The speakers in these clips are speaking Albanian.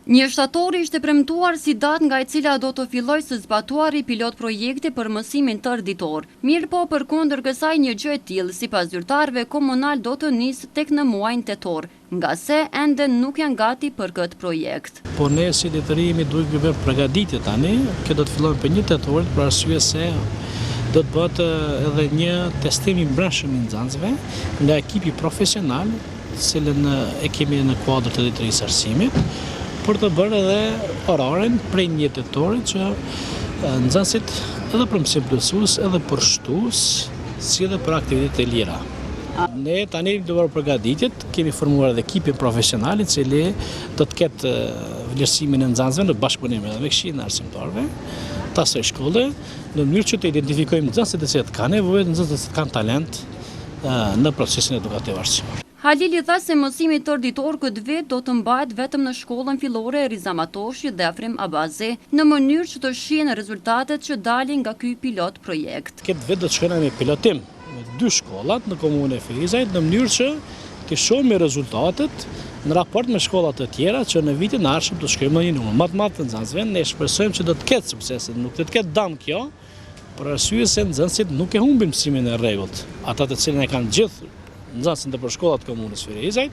1 shtatori ishte premtuar si datë nga e cila do të filloj së zbatuari pilot projekti për mësimin tërditor. Mirë po përkundër kësaj një gjë e tillë sipas zyrtarëve komunal do të nisë tek në muajin tetor, nga se ende nuk janë gati për këtë projekt. Po ne si letërimi duhet të bëjmë përgatitje tani, kjo do të fillojë për 1 tetor për arsye se do të bëhet edhe një testim i brendshëm i nxënësve nga ekipi profesional, cilën e kemi në kuadër të drejtorisë arsimit, për të bërë edhe oraren prej 1 tetorit që nxënësit edhe për mësim plotësues edhe për shtues, si edhe për aktivitetet e lira. Ne tani do bëjmë përgatitjet, kemi formuar edhe ekipin profesional i cili do të ketë vlerësimin e nxënësve në bashkëpunim me Këshillin e Arsimtarëve të asaj shkolle, në mënyrë që të identifikojmë nxënësit e cilët kanë nevojë, nxënësit që kanë talent në procesin edukativ arsimor. Halili tha se mësimi tërditor këtë vit do të mbahet vetëm në shkollën fillore Riza Matoshi dhe Afrim Abazi, në mënyrë që të shihen rezultatet që dalin nga ky pilot projekt. Këtë vit do të shkojmë me pilotim me 2 shkollat në komunën e Ferizajt, në mënyrë që të shohim rezultatet në raport me shkollat e tjera që në vitin e ardhshëm të shkojmë në një numër më të madh të nxënësve. Ne shpresojmë që do të ketë sukses, nuk do të ketë dëm kjo, për arsye se nxënësit nuk e humbin mësimin e rregullt. Ata të cilën e kanë gjithë nxënësit në shkollat e komunës Ferizajt,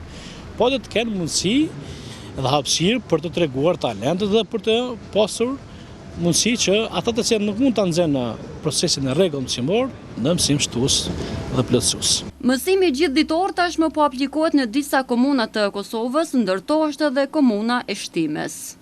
po do të kenë mundësi dhe hapësirë për të treguar talentet dhe për të pasur mundësi që ata të cilët nuk mund ta nxjerrin në procesin e rregullt mësimor, në mësim shtues dhe plotësues. Mësimi gjithditor tashmë po aplikohet në disa komuna të Kosovës, ndërto është edhe komuna e Shtimes.